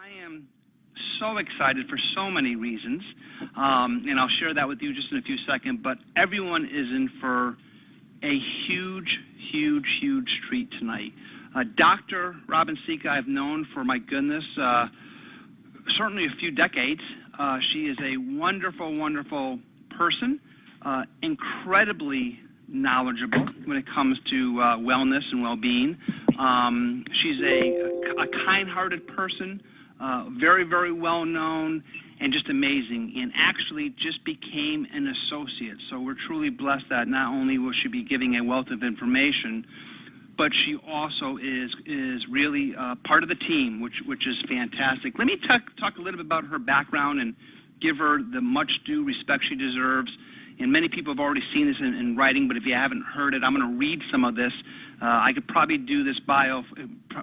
I am so excited for so many reasons, and I'll share that with you just in a few seconds, but everyone is in for a huge, huge, huge treat tonight. Dr. Robban Sica I've known for, my goodness, certainly a few decades. She is a wonderful, wonderful person, incredibly knowledgeable when it comes to wellness and well-being. She's a kind-hearted person, very, very well-known, and just amazing, and actually just became an associate. So we're truly blessed that not only will she be giving a wealth of information, but she also is really part of the team, which is fantastic. Let me talk a little bit about her background and give her the much due respect she deserves. And many people have already seen this in writing, but if you haven't heard it, I'm going to read some of this. I could probably do this bio,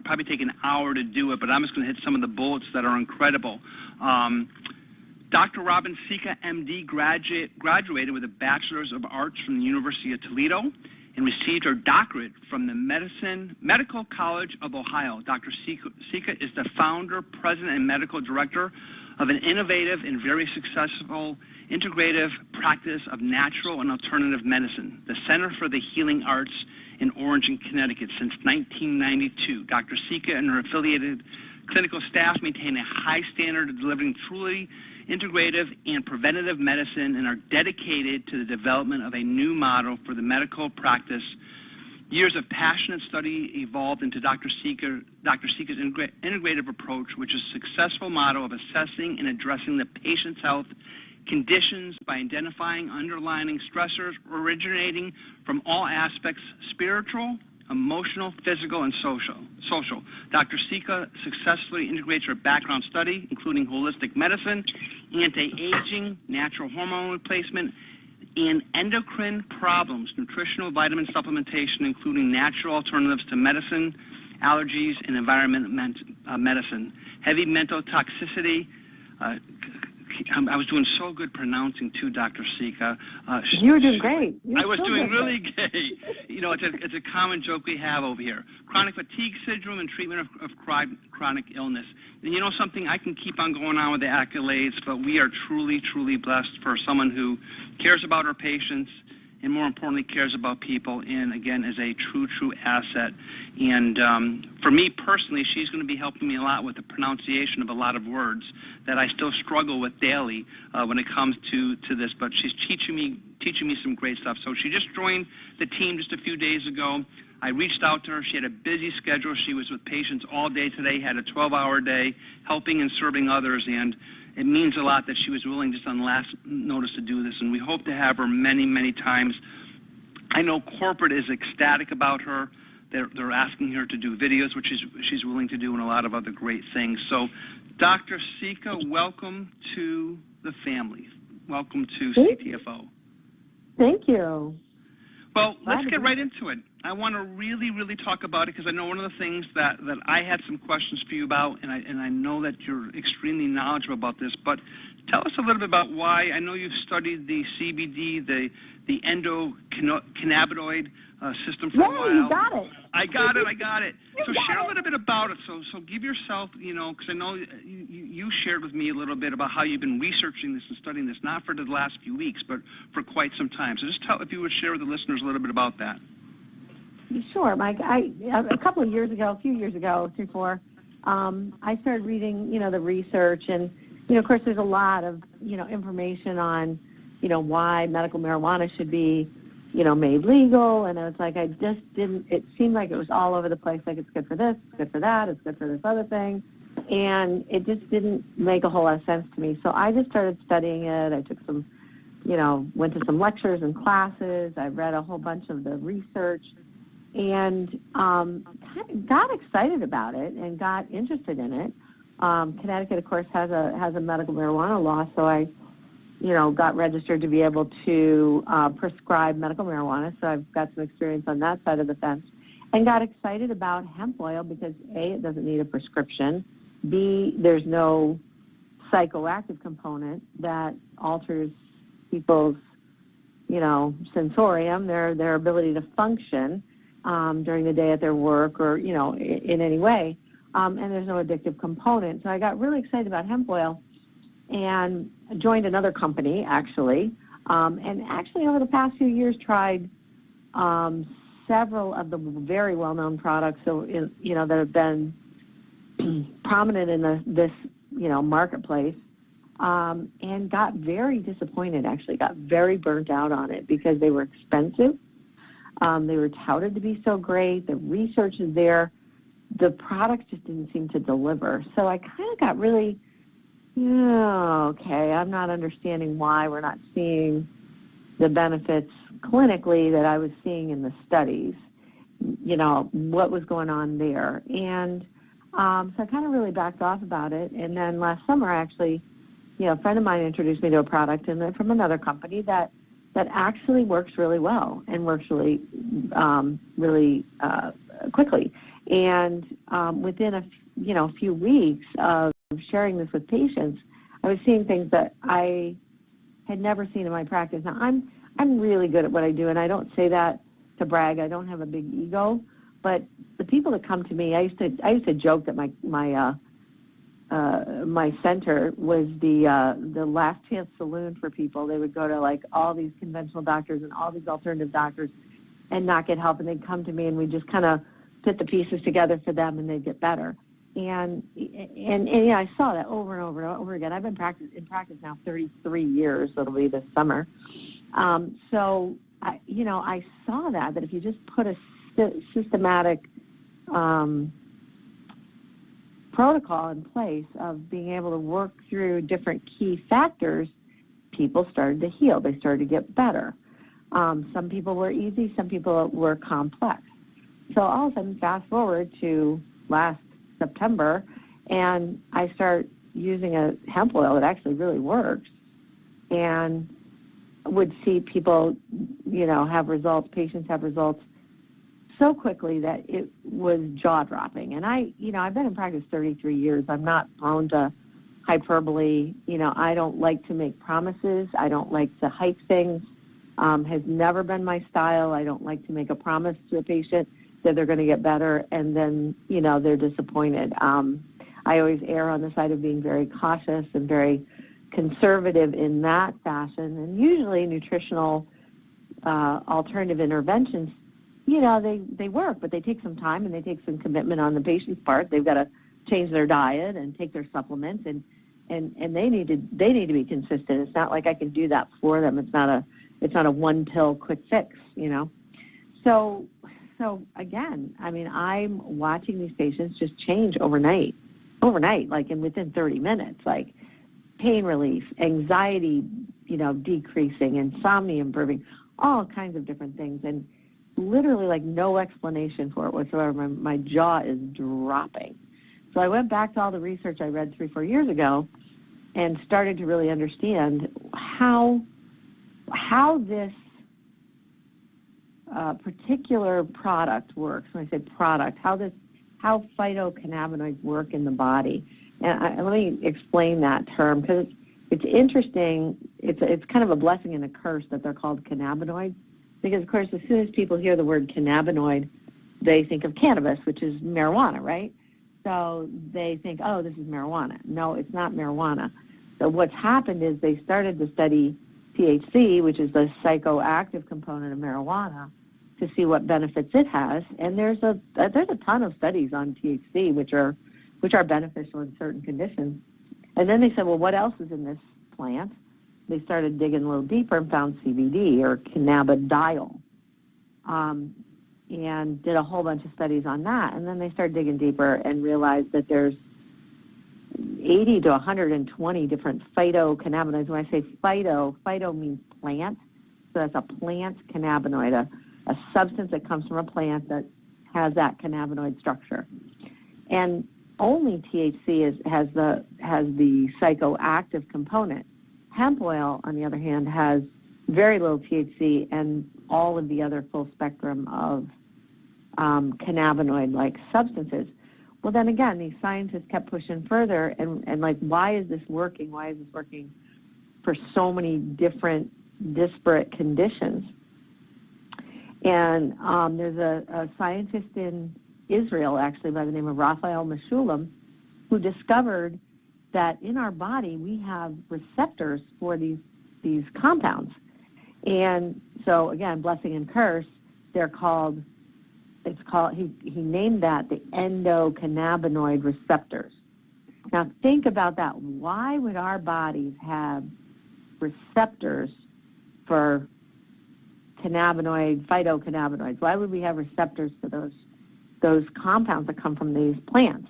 probably take an hour to do it, but I'm just going to hit some of the bullets that are incredible. Dr. Robban Sica MD graduated with a Bachelor's of Arts from the University of Toledo and received her doctorate from the Medical College of Ohio. Dr. Sica is the founder, president, and medical director of an innovative and very successful integrative practice of natural and alternative medicine, the Center for the Healing Arts in Orange, Connecticut, since 1992. Dr. Sica and her affiliated clinical staff maintain a high standard of delivering truly integrative and preventative medicine and are dedicated to the development of a new model for the medical practice. Years of passionate study evolved into Dr. Sica's integrative approach, which is a successful model of assessing and addressing the patient's health conditions by identifying underlying stressors originating from all aspects: spiritual, emotional, physical, and social. Dr. Sica successfully integrates her background study, including holistic medicine, anti-aging, natural hormone replacement, and endocrine problems, nutritional vitamin supplementation, including natural alternatives to medicine, allergies, and environmental medicine. Heavy mental toxicity. I was doing so good pronouncing too, Dr. Sica. You were doing great. I was doing really great. You know, it's a common joke we have over here. Chronic fatigue syndrome and treatment of chronic illness. And you know something, I can keep on going on with the accolades, but we are truly, truly blessed for someone who cares about her patients and, more importantly, cares about people, and again is a true, true asset. And for me personally, she's going to be helping me a lot with the pronunciation of a lot of words that I still struggle with daily when it comes to this. But she's teaching me some great stuff. So she just joined the team just a few days ago. I reached out to her. She had a busy schedule. She was with patients all day today, had a 12-hour day, helping and serving others, and it means a lot that she was willing just on last notice to do this, and we hope to have her many, many times. I know corporate is ecstatic about her. They're asking her to do videos, which she's willing to do, and a lot of other great things. So, Dr. Sica, welcome to the family. Welcome to CTFO. Thank you. Well, let's get right into it. I want to really, really talk about it because I know one of the things that I had some questions for you about, and I know that you're extremely knowledgeable about this, but tell us a little bit about why. I know you've studied the CBD, the endocannabinoid system for a while. Yeah, you got it. I got it. So share a little bit about it. So give yourself, you know, because I know you shared with me a little bit about how you've been researching this and studying this, not for the last few weeks, but for quite some time. So just if you would share with the listeners a little bit about that. Sure, Mike. A couple of years ago, a few years ago, 3, 4, I started reading, the research, and, of course, there's a lot of, information on, why medical marijuana should be, made legal, and it's like it seemed like it was all over the place, like it's good for this, it's good for that, it's good for this other thing, and it just didn't make a whole lot of sense to me. So I just started studying it. I took some, went to some lectures and classes. I read a whole bunch of the research, and kind of got excited about it and got interested in it. Connecticut, of course, has a medical marijuana law, so I, got registered to be able to prescribe medical marijuana, so I've got some experience on that side of the fence, and got excited about hemp oil because, A, it doesn't need a prescription, B, there's no psychoactive component that alters people's, sensorium, their ability to function during the day at their work or, in any way. and there's no addictive component. So I got really excited about hemp oil and joined another company, actually. And actually over the past few years tried several of the very well-known products that have been prominent in this marketplace, and got very disappointed, actually, got very burnt out on it because they were expensive. They were touted to be so great. The research is there. The products just didn't seem to deliver. So I kind of got really, okay, I'm not understanding why we're not seeing the benefits clinically that I was seeing in the studies, what was going on there. And so I kind of really backed off about it. And then last summer, actually, a friend of mine introduced me to a product from another company that actually works really well and works really quickly. And within a few weeks of sharing this with patients, I was seeing things that I had never seen in my practice. Now, I'm really good at what I do, and I don't say that to brag. I don't have a big ego, but the people that come to me, I used to joke that my center was the last chance saloon for people. They would go to like all these conventional doctors and all these alternative doctors and not get help, and they'd come to me, and we'd just kind of put the pieces together for them, and they'd get better. And I saw that over and over and over again. I've been in practice now 33 years. It'll be this summer. So I saw that if you just put a systematic protocol in place of being able to work through different key factors, people started to heal. They started to get better. Some people were easy. Some people were complex. So all of a sudden, fast forward to last September, and I start using a hemp oil that actually really works, and would see people, have results, patients have results so quickly that it was jaw-dropping. And I've been in practice 33 years. I'm not prone to hyperbole. I don't like to make promises. I don't like to hype things. Has never been my style. I don't like to make a promise to a patient that they're going to get better, and then, they're disappointed. I always err on the side of being very cautious and very conservative in that fashion. And usually nutritional alternative interventions, they work, but they take some time and they take some commitment on the patient's part. They've got to change their diet and take their supplements, and they need to be consistent. It's not like I can do that for them. It's not a one pill quick fix, So again, I'm watching these patients just change overnight, like within 30 minutes, like pain relief, anxiety, decreasing, insomnia improving, all kinds of different things, and literally like no explanation for it whatsoever. My jaw is dropping. So I went back to all the research I read 3-4 years ago and started to really understand how this particular product works. When I say product, how phytocannabinoids work in the body. And let me explain that term, because it's interesting. It's kind of a blessing and a curse that they're called cannabinoids, because, of course, as soon as people hear the word cannabinoid, they think of cannabis, which is marijuana, right? So they think, oh, this is marijuana. No, it's not marijuana. So what's happened is they started to study THC, which is the psychoactive component of marijuana, to see what benefits it has. And there's a ton of studies on THC, which are beneficial in certain conditions. And then they said, well, what else is in this plant? They started digging a little deeper and found CBD, or cannabidiol, and did a whole bunch of studies on that. And then they started digging deeper and realized that there's 80 to 120 different phytocannabinoids. When I say phyto means plant. So that's a plant cannabinoid, a substance that comes from a plant that has that cannabinoid structure. And only THC has the psychoactive component. Hemp oil, on the other hand, has very little THC and all of the other full spectrum of cannabinoid-like substances. Well, then again, these scientists kept pushing further and like, why is this working? Why is this working for so many different disparate conditions? And there's a scientist in Israel, actually, by the name of Raphael Mechoulam, who discovered that in our body we have receptors for these compounds. And so, again, blessing and curse, he named that the endocannabinoid receptors. Now, think about that. Why would our bodies have receptors for phytocannabinoids? Why would we have receptors for those compounds that come from these plants?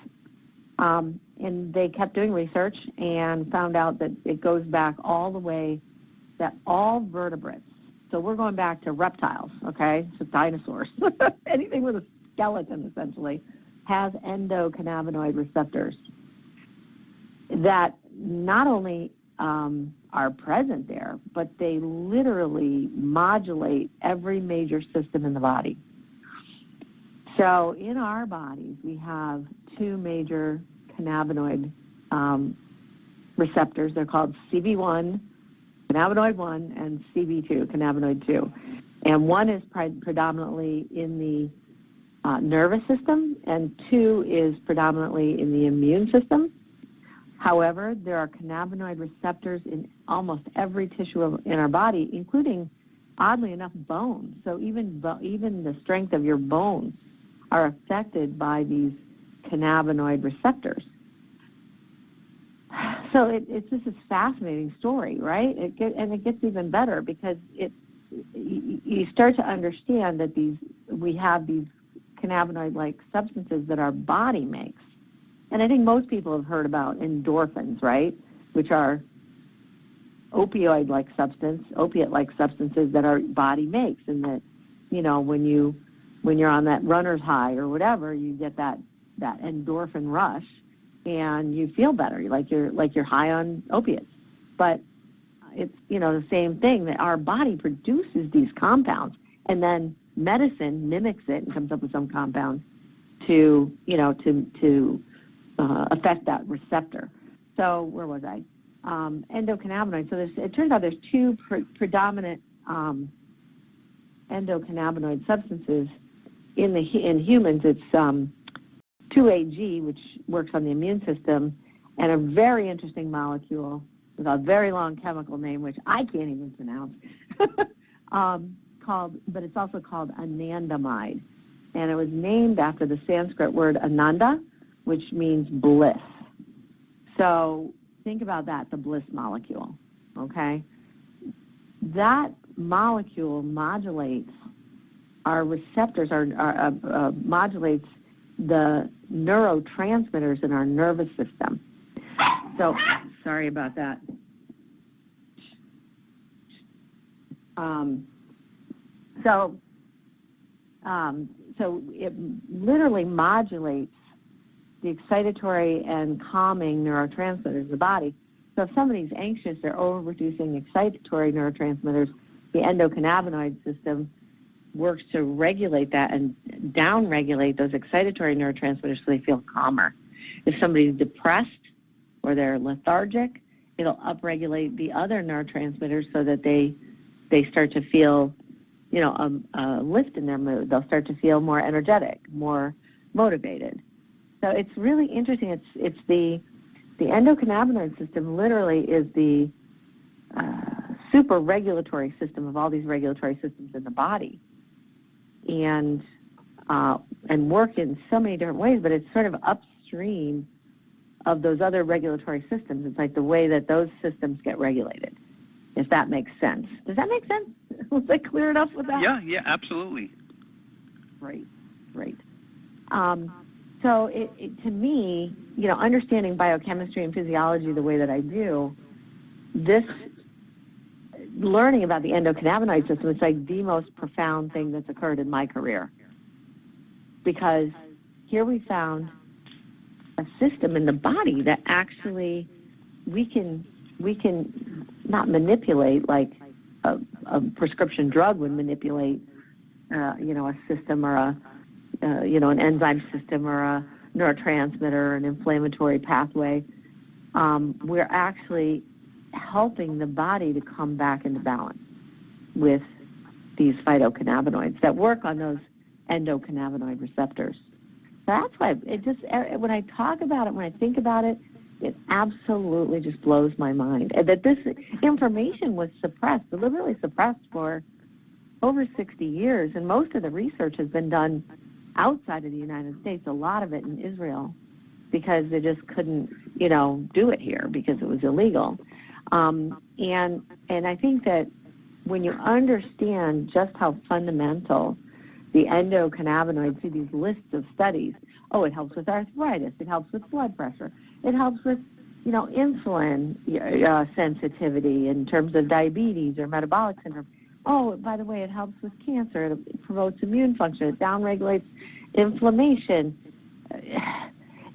And they kept doing research and found out that it goes back all the way that all vertebrates, so we're going back to reptiles, okay, so dinosaurs, anything with a skeleton essentially, has endocannabinoid receptors that not only are present there, but they literally modulate every major system in the body. So in our bodies, we have two major cannabinoid receptors. They're called CB1, cannabinoid 1, and CB2, cannabinoid 2. And one is predominantly in the nervous system, and 2 is predominantly in the immune system. However, there are cannabinoid receptors in almost every tissue in our body, including, oddly enough, bones. So even the strength of your bones are affected by these cannabinoid receptors. So it's just this fascinating story, right? And it gets even better because you start to understand that we have these cannabinoid-like substances that our body makes. And I think most people have heard about endorphins, right, which are opiate-like substances that our body makes, and that, when you're on that runner's high or whatever, you get that endorphin rush, and you feel better, like you're high on opiates. But it's the same thing, that our body produces these compounds, and then medicine mimics it and comes up with some compound to affect that receptor. So where was I? Endocannabinoids. So it turns out there's two predominant endocannabinoid substances in humans. It's 2-AG, which works on the immune system, and a very interesting molecule with a very long chemical name, which I can't even pronounce, but it's also called anandamide. And it was named after the Sanskrit word ananda, which means bliss. So think about that, the bliss molecule, okay? That molecule modulates our receptors, modulates the neurotransmitters in our nervous system. So, sorry about that. So it literally modulates the excitatory and calming neurotransmitters in the body. So if somebody's anxious, they're overproducing excitatory neurotransmitters. The endocannabinoid system works to regulate that and downregulate those excitatory neurotransmitters so they feel calmer. If somebody's depressed or they're lethargic, it'll upregulate the other neurotransmitters so that they start to feel, a lift in their mood. They'll start to feel more energetic, more motivated. So it's really interesting. It's the endocannabinoid system literally is the super regulatory system of all these regulatory systems in the body, and work in so many different ways. But it's sort of upstream of those other regulatory systems. It's like the way that those systems get regulated, if that makes sense. Does that make sense? Was I clear enough with that? Yeah, absolutely. Great. So to me, understanding biochemistry and physiology the way that I do, this learning about the endocannabinoid system is like the most profound thing that's occurred in my career. Because here we found a system in the body that actually we can not manipulate like a prescription drug would manipulate, a system or an enzyme system or a neurotransmitter, an inflammatory pathway. We're actually helping the body to come back into balance with these phytocannabinoids that work on those endocannabinoid receptors. That's why it just, when I talk about it, when I think about it, it absolutely just blows my mind. And that this information was suppressed, deliberately suppressed for over 60 years, and most of the research has been done outside of the United States, a lot of it in Israel, because they just couldn't, do it here because it was illegal. And I think that when you understand just how fundamental the endocannabinoids, see these lists of studies, it helps with arthritis, it helps with blood pressure, it helps with, insulin sensitivity in terms of diabetes or metabolic syndrome. Oh, by the way, it helps with cancer, it promotes immune function, it downregulates inflammation,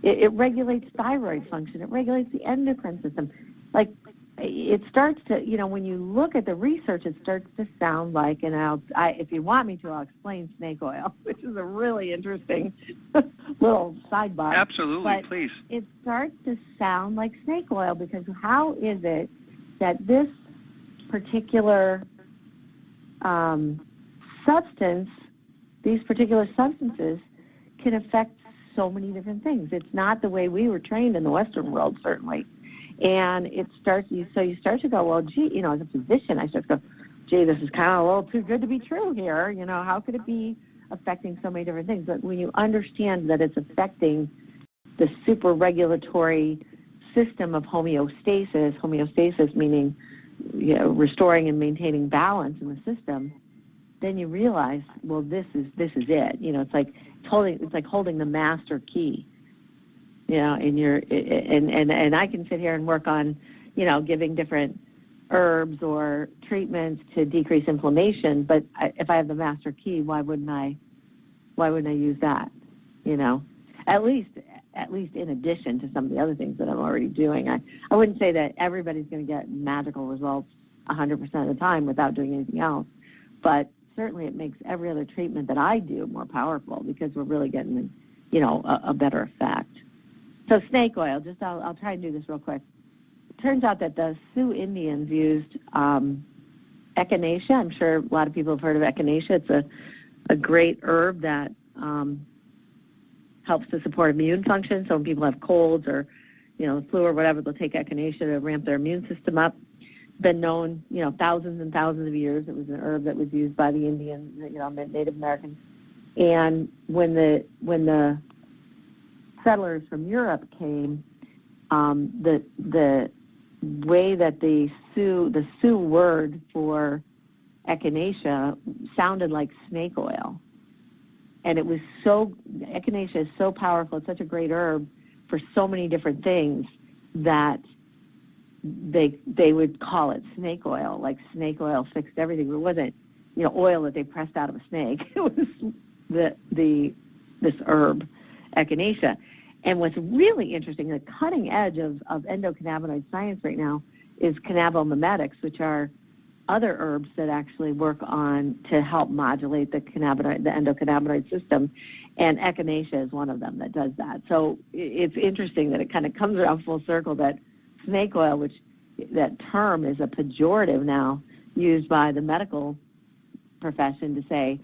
it regulates thyroid function, it regulates the endocrine system. Like, it starts to, when you look at the research, it starts to sound like, and if you want me to, I'll explain snake oil, which is a really interesting little sidebar. Absolutely, but please. It starts to sound like snake oil, because how is it that this particular substance, these particular substances, can affect so many different things? It's not the way we were trained in the Western world, certainly. And you start to go, well, gee, as a physician, I start to go, gee, this is kind of a little too good to be true here. How could it be affecting so many different things? But when you understand that it's affecting the super regulatory system of homeostasis meaning, restoring and maintaining balance in the system, then you realize, well, this is it. It's like holding the master key. And I can sit here and work on, giving different herbs or treatments to decrease inflammation. But if I have the master key, why wouldn't I use that? At least in addition to some of the other things that I'm already doing. I wouldn't say that everybody's going to get magical results 100% of the time without doing anything else. But certainly it makes every other treatment that I do more powerful, because we're really getting, a better effect. So snake oil, I'll try and do this real quick. It turns out that the Sioux Indians used echinacea. I'm sure a lot of people have heard of echinacea. It's a great herb that helps to support immune function. So when people have colds or, flu or whatever, they'll take echinacea to ramp their immune system up. It's been known, thousands and thousands of years. It was an herb that was used by the Indians, Native Americans. And when the settlers from Europe came, the way that the Sioux word for echinacea sounded like snake oil. And echinacea is so powerful, it's such a great herb for so many different things, that they would call it snake oil, like snake oil fixed everything. It wasn't, oil that they pressed out of a snake. It was this herb, echinacea. And what's really interesting, the cutting edge of endocannabinoid science right now is cannabomimetics, which are other herbs that actually work to help modulate the endocannabinoid system, and echinacea is one of them that does that. So it's interesting that it kind of comes around full circle that snake oil, which that term is a pejorative now, used by the medical profession to say,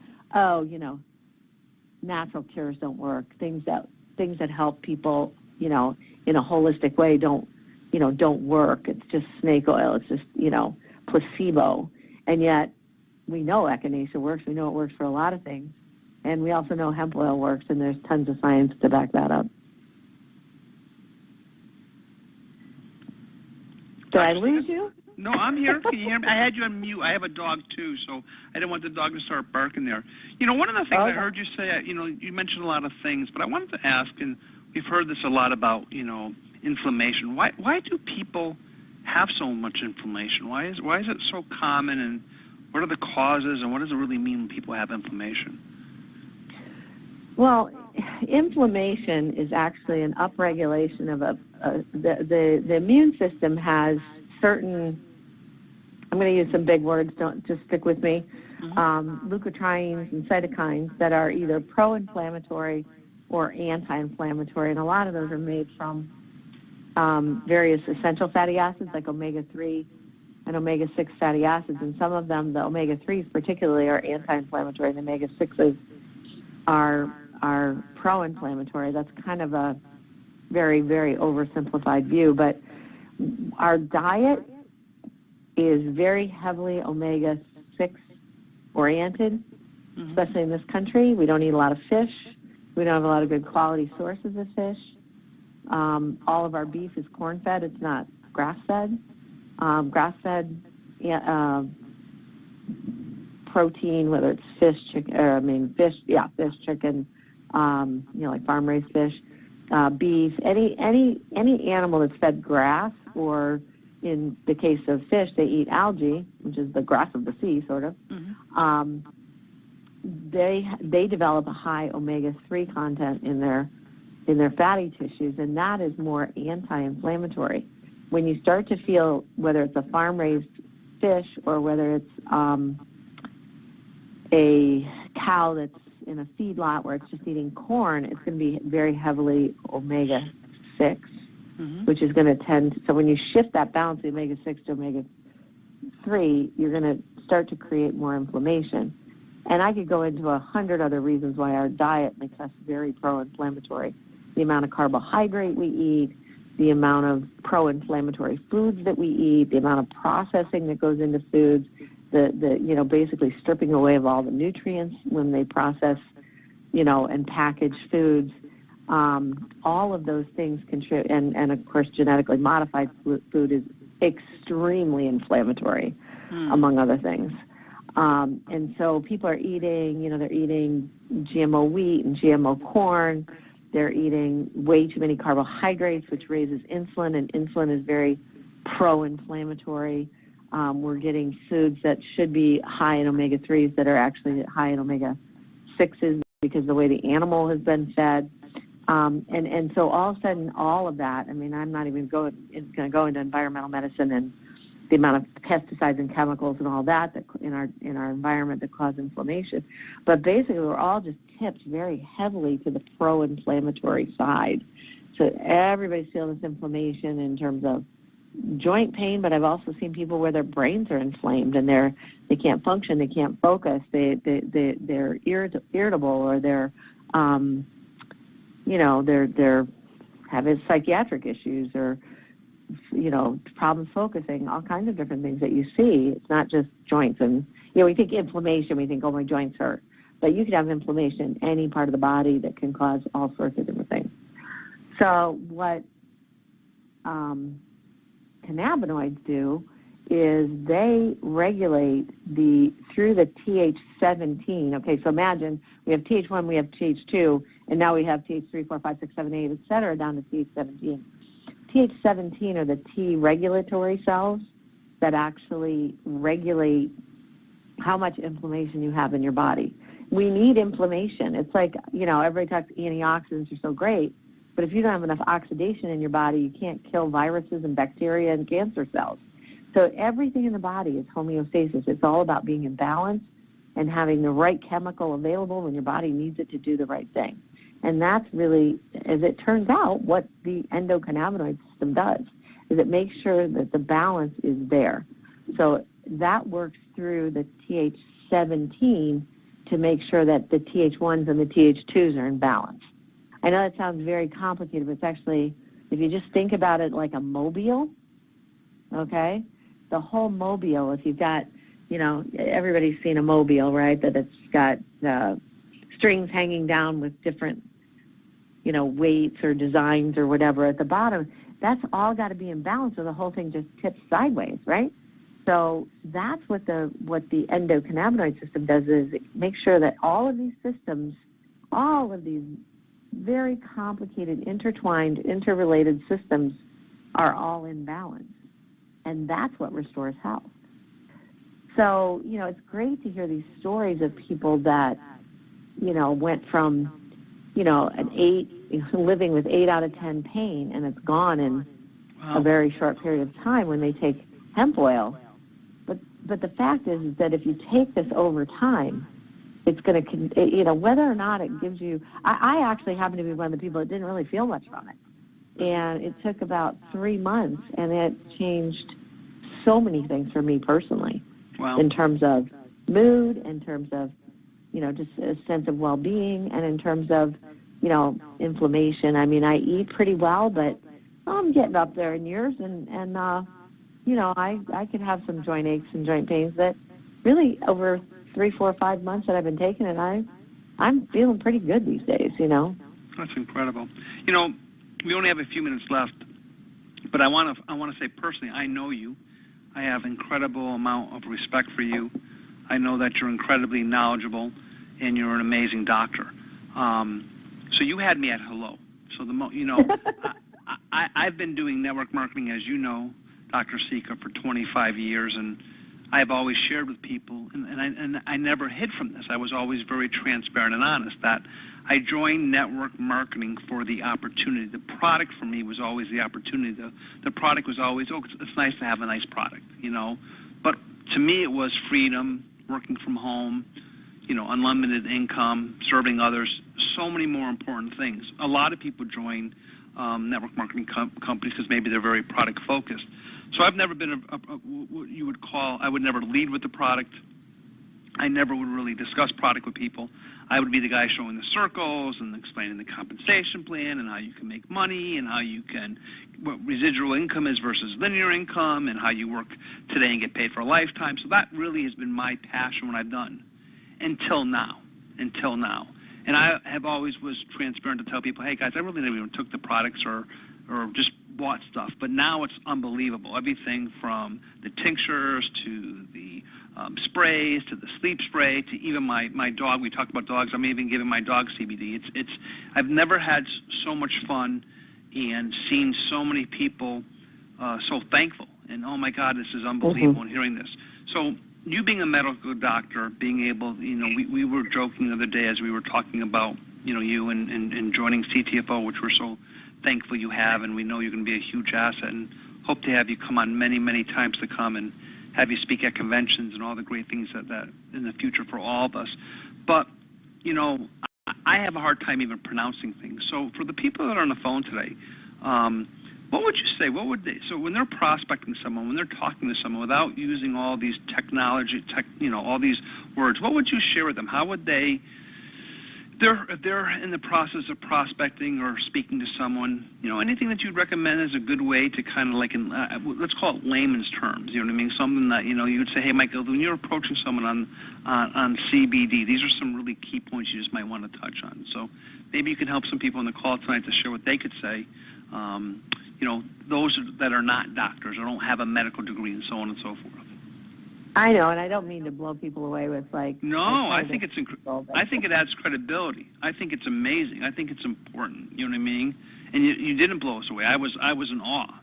natural cures don't work. Things that help people, in a holistic way don't work. It's just snake oil. It's just, placebo. And yet we know echinacea works. We know it works for a lot of things. And we also know hemp oil works, and there's tons of science to back that up. Did I lose you? No, I'm here. Can you hear me? I had you on mute. I have a dog, too, so I didn't want the dog to start barking there. One of the things I heard you say, you mentioned a lot of things, but I wanted to ask, and we've heard this a lot about, inflammation. Why do people have so much inflammation? Why is it so common, and what are the causes, and what does it really mean when people have inflammation? Well, inflammation is actually an upregulation of the immune system has certain, I'm going to use some big words, don't just stick with me, leukotrienes and cytokines that are either pro-inflammatory or anti-inflammatory, and a lot of those are made from various essential fatty acids like omega-3 and omega-6 fatty acids, and some of them, the omega-3s particularly, are anti-inflammatory, and the omega-6s are are pro-inflammatory. That's kind of a very, very oversimplified view, but our diet is very heavily omega-6 oriented, especially in this country. We don't eat a lot of fish. We don't have a lot of good quality sources of fish. All of our beef is corn-fed. It's not grass-fed. Grass-fed protein, whether it's fish, chicken, fish, chicken, like farm-raised fish, beef, any animal that's fed grass, or in the case of fish, they eat algae, which is the grass of the sea, sort of. They develop a high omega-3 content in their fatty tissues, and that is more anti-inflammatory. When you start to feel, whether it's a farm-raised fish or whether it's a cow that's in a feedlot where it's just eating corn, it's going to be very heavily omega-6, which is going to tend to, so when you shift that balance of omega-6 to omega-3, you're going to start to create more inflammation. And I could go into 100 other reasons why our diet makes us very pro-inflammatory. The amount of carbohydrate we eat, the amount of pro-inflammatory foods that we eat, the amount of processing that goes into foods, the basically stripping away of all the nutrients when they process, and package foods. All of those things contribute, and of course genetically modified food is extremely inflammatory, among other things. And so people are eating, they're eating GMO wheat and GMO corn. They're eating way too many carbohydrates, which raises insulin, and insulin is very pro-inflammatory. We're getting foods that should be high in omega-3s that are actually high in omega-6s because of the way the animal has been fed. And so all of a sudden, all of that, I'm not even going to go into environmental medicine and the amount of pesticides and chemicals and all that in our environment that cause inflammation. But basically, we're all just tipped very heavily to the pro-inflammatory side. So everybody's feeling this inflammation in terms of joint pain, but I've also seen people where their brains are inflamed and they can't function, they can't focus, they're irritable, or they're having psychiatric issues, or problems focusing, all kinds of different things that you see. It's not just joints. And, we think inflammation, we think, oh, my joints hurt. But you could have inflammation in any part of the body that can cause all sorts of different things. So what cannabinoids do is they regulate through the TH17. Okay, so imagine we have TH1, we have TH2, and now we have TH3, 4, 5, 6, 7, 8, et cetera, down to TH17. TH17 are the T regulatory cells that actually regulate how much inflammation you have in your body. We need inflammation. It's like, everybody talks antioxidants are so great, but if you don't have enough oxidation in your body, you can't kill viruses and bacteria and cancer cells. So everything in the body is homeostasis. It's all about being in balance and having the right chemical available when your body needs it to do the right thing. And that's really, as it turns out, what the endocannabinoid system does, is it makes sure that the balance is there. So that works through the TH17 to make sure that the TH1s and the TH2s are in balance. I know that sounds very complicated, but it's actually, if you just think about it like a mobile, okay, the whole mobile, if you've got, everybody's seen a mobile, right, that it's got strings hanging down with different, weights or designs or whatever at the bottom, that's all got to be in balance or the whole thing just tips sideways, right? So that's what the endocannabinoid system does, is it makes sure that all of these systems, all of these very complicated, intertwined, interrelated systems are all in balance. And that's what restores health. So, it's great to hear these stories of people that, went from, living with 8 out of 10 pain, and it's gone in a very short period of time when they take hemp oil. But the fact is that if you take this over time, it's going to, whether or not it gives you, I actually happen to be one of the people that didn't really feel much from it. And it took about 3 months, and it changed so many things for me personally, in terms of mood, in terms of just a sense of well-being, and in terms of, inflammation. I mean, I eat pretty well, but I'm getting up there in years, and I could have some joint aches and joint pains that really over 3, 4, 5 months that I've been taking it, I'm feeling pretty good these days, That's incredible. We only have a few minutes left, but I want to say personally, I know you. I have incredible amount of respect for you. I know that you're incredibly knowledgeable, and you're an amazing doctor. So you had me at hello. So I've been doing network marketing, as you know, Dr. Sica, for 25 years, and I've always shared with people, and I never hid from this. I was always very transparent and honest that I joined network marketing for the opportunity. The product for me was always the opportunity. The product was always, it's nice to have a nice product, But to me, it was freedom, working from home, unlimited income, serving others, so many more important things. A lot of people join network marketing companies because maybe they're very product focused. So I've never been what you would call, I would never lead with the product. I never would really discuss product with people. I would be the guy showing the circles and explaining the compensation plan and how you can make money and what residual income is versus linear income and how you work today and get paid for a lifetime. So that really has been my passion, what I've done until now. And I have always was transparent to tell people, hey guys, I really never even took the products or just bought stuff. But now it's unbelievable. Everything from the tinctures to the sprays to the sleep spray to even my dog. We talked about dogs. I'm even giving my dog CBD. I've never had so much fun and seen so many people so thankful. And oh my God, this is unbelievable. And hearing this. So you being a medical doctor, being able, we were joking the other day as we were talking about, you and joining CTFO, which we're so thankful you have, and we know you're going to be a huge asset, and hope to have you come on many, many times to come and have you speak at conventions and all the great things that in the future for all of us. But, I have a hard time even pronouncing things. So for the people that are on the phone today, what would you say? So when they're prospecting someone, when they're talking to someone without using all these technology, all these words, what would you share with them? How would they, if they're in the process of prospecting or speaking to someone, anything that you'd recommend as a good way to kind of like, let's call it layman's terms, you know what I mean? Something that, you would say, hey, Michael, when you're approaching someone on CBD, these are some really key points you just might want to touch on. So maybe you can help some people on the call tonight to share what they could say. Those that are not doctors or don't have a medical degree and so on and so forth. I know, and I don't mean to blow people away with No, I think it's I think it adds credibility. I think it's amazing. I think it's important. You know what I mean? And you didn't blow us away. I was in awe.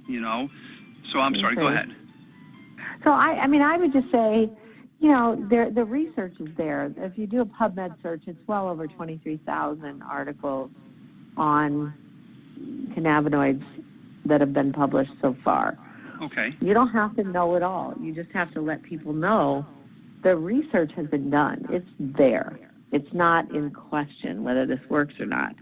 So I'm sorry. Go ahead. So I would just say, the research is there. If you do a PubMed search, it's well over 23,000 articles on cannabinoids that have been published so far. Okay. You don't have to know it all. You just have to let people know the research has been done. It's there. It's not in question whether this works or not.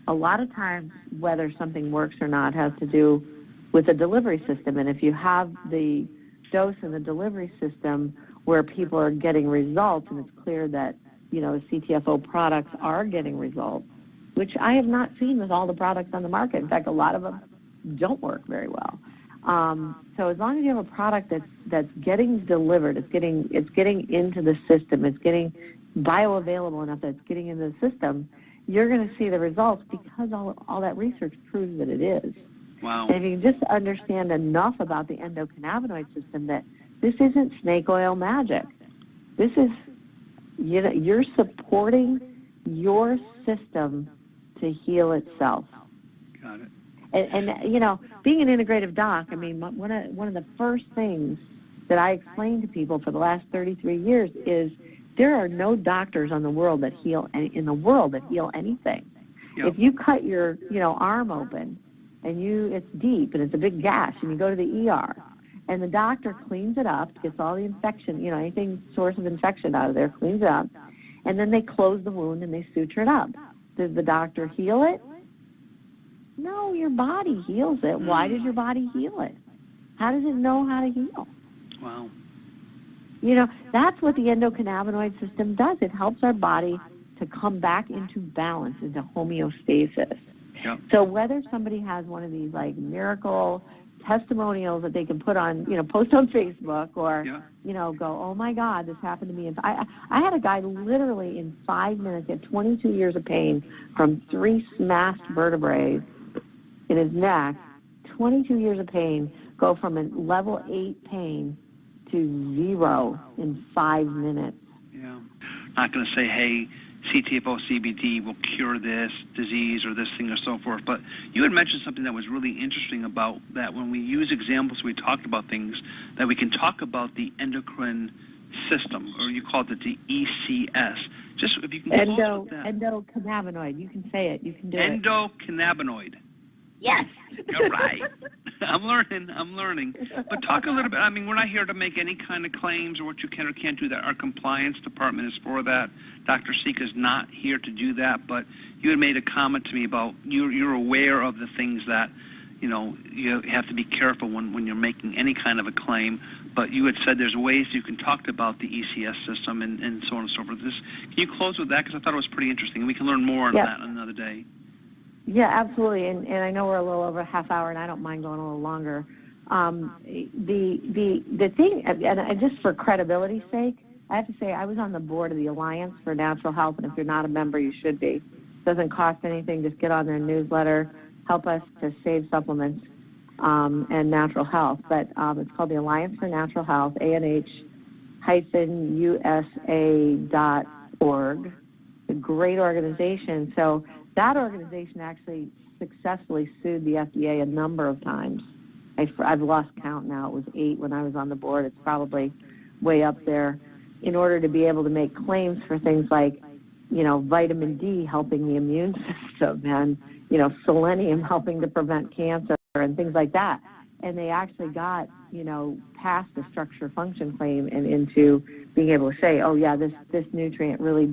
A lot of times, whether something works or not has to do with the delivery system. And if you have the dose in the delivery system where people are getting results, and it's clear that, the CTFO products are getting results, which I have not seen with all the products on the market. In fact, a lot of them don't work very well. So as long as you have a product that's getting delivered, it's getting into the system, it's getting bioavailable enough that it's getting into the system, you're going to see the results because all that research proves that it is. Wow. And if you just understand enough about the endocannabinoid system that this isn't snake oil magic. This is, you're supporting your system to heal itself. Got it. And being an integrative doc, one of the first things that I explain to people for the last 33 years is there are no doctors in the world that heal anything. Yep. If you cut your arm open and it's deep and it's a big gash and you go to the ER and the doctor cleans it up, gets all the infection, anything source of infection out of there, cleans it up, and then they close the wound and they suture it up. Does the doctor heal it? No, your body heals it. Why does your body heal it? How does it know how to heal? Wow. That's what the endocannabinoid system does. It helps our body to come back into balance, into homeostasis. Yep. So whether somebody has one of these like miracle testimonials that they can put on, post on Facebook or, go, oh my God, this happened to me. I had a guy literally in 5 minutes get 22 years of pain from 3 smashed vertebrae in his neck, 22 years of pain, go from a level 8 pain to 0 in 5 minutes. Yeah. Not going to say, hey, CTFO CBD will cure this disease or this thing or so forth. But you had mentioned something that was really interesting about that when we use examples, we talked about things that we can talk about the endocrine system, or you called it the ECS. Just if you can close with that. Endocannabinoid. You can say it. You can do it. Endocannabinoid. Yes. You're right. I'm learning. But talk a little bit. I mean, we're not here to make any kind of claims or what you can or can't do. That our compliance department is for that. Dr. Sica is not here to do that. But you had made a comment to me about you're aware of the things that, you have to be careful when you're making any kind of a claim. But you had said there's ways you can talk about the ECS system and so on and so forth. Can you close with that? Because I thought it was pretty interesting. And we can learn more on that another day. Yeah, absolutely, and I know we're a little over a half hour, and I don't mind going a little longer. The thing, and just for credibility's sake, I have to say I was on the board of the Alliance for Natural Health, and if you're not a member, you should be. It doesn't cost anything. Just get on their newsletter, help us to save supplements and natural health. But it's called the Alliance for Natural Health, ANH-USA.org. It's a great organization. So that organization actually successfully sued the FDA a number of times. I've lost count now. It was 8 when I was on the board. It's probably way up there, in order to be able to make claims for things like, vitamin D helping the immune system and, selenium helping to prevent cancer and things like that. And they actually got, past the structure function claim and into being able to say, oh, yeah, this nutrient really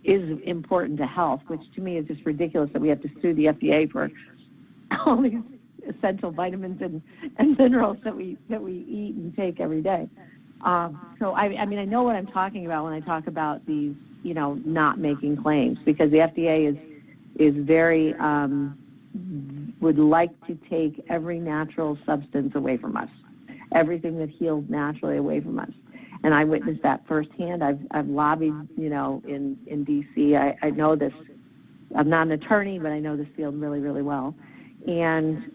is important to health, which to me is just ridiculous that we have to sue the FDA for all these essential vitamins and minerals that we eat and take every day. So I know what I'm talking about when I talk about these, not making claims, because the FDA is very would like to take every natural substance away from us, everything that heals naturally away from us. And I witnessed that firsthand. I've lobbied, in D.C. I know this. I'm not an attorney, but I know this field really, really well. And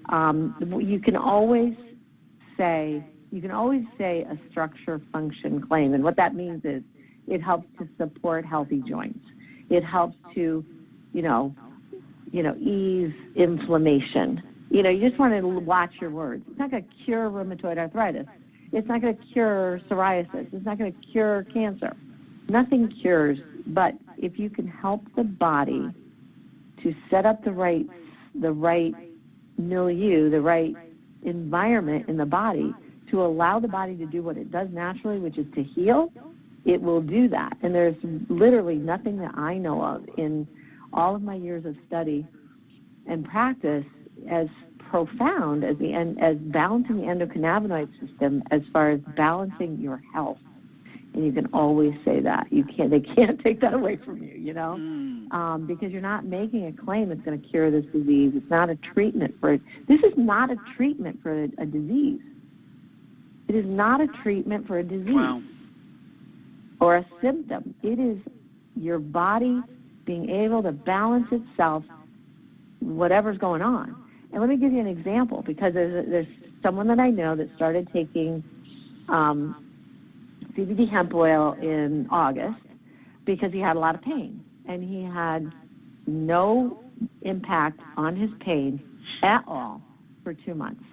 you can always say a structure function claim, and what that means is it helps to support healthy joints. It helps to, ease inflammation. You just want to watch your words. It's not going to cure rheumatoid arthritis. It's not going to cure psoriasis. It's not going to cure cancer. Nothing cures, but if you can help the body to set up the right milieu, the right environment in the body to allow the body to do what it does naturally, which is to heal, it will do that. And there's literally nothing that I know of in all of my years of study and practice as profound as balancing the endocannabinoid system as far as balancing your health. And you can always say that. They can't take that away from you, because you're not making a claim it's going to cure this disease. It's not a treatment for it. This is not a treatment for a disease. It is not a treatment for a disease or a symptom. It is your body being able to balance itself, whatever's going on. And let me give you an example, because there's someone that I know that started taking CBD hemp oil in August because he had a lot of pain, and he had no impact on his pain at all for 2 months.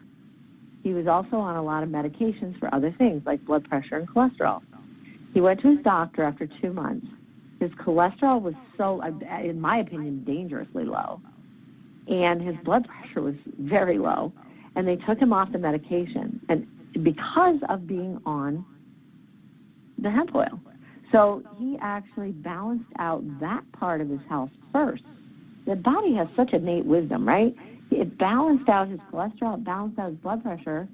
He was also on a lot of medications for other things like blood pressure and cholesterol. He went to his doctor after 2 months. His cholesterol was so, in my opinion, dangerously low, and his blood pressure was very low, and they took him off the medication, and because of being on the hemp oil. So he actually balanced out that part of his health first. The body has such innate wisdom, right? It balanced out his cholesterol, it balanced out his blood pressure,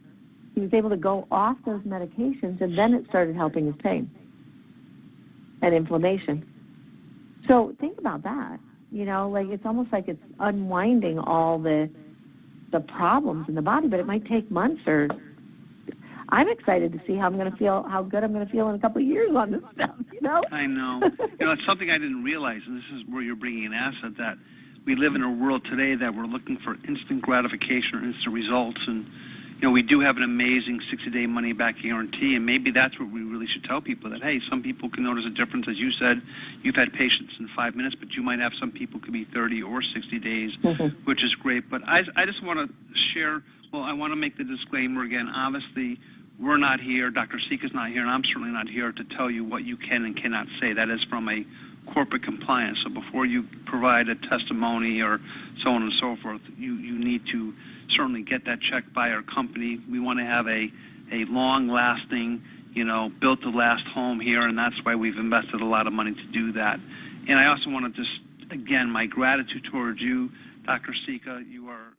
he was able to go off those medications, and then it started helping his pain and inflammation. So think about that. You know, like it's almost like it's unwinding all the problems in the body, but it might take months. Or I'm excited to see how I'm going to feel, how good I'm going to feel in a couple of years on this stuff. You know? I know. You know, it's something I didn't realize, and this is where you're bringing an asset, that we live in a world today that we're looking for instant gratification or instant results. And you know, we do have an amazing 60-day money-back guarantee, and maybe that's what we really should tell people, that, hey, some people can notice a difference. As you said, you've had patients in 5 minutes, but you might have some people could be 30 or 60 days, which is great. But I just want to share, well, I want to make the disclaimer again. Obviously, we're not here, Dr. Sica's not here, and I'm certainly not here to tell you what you can and cannot say. That is from a corporate compliance. So before you provide a testimony or so on and so forth, you need to certainly get that checked by our company. We want to have a long-lasting, you know, built-to-last home here, and that's why we've invested a lot of money to do that. And I also want to just, again, my gratitude towards you, Dr. Sica. You are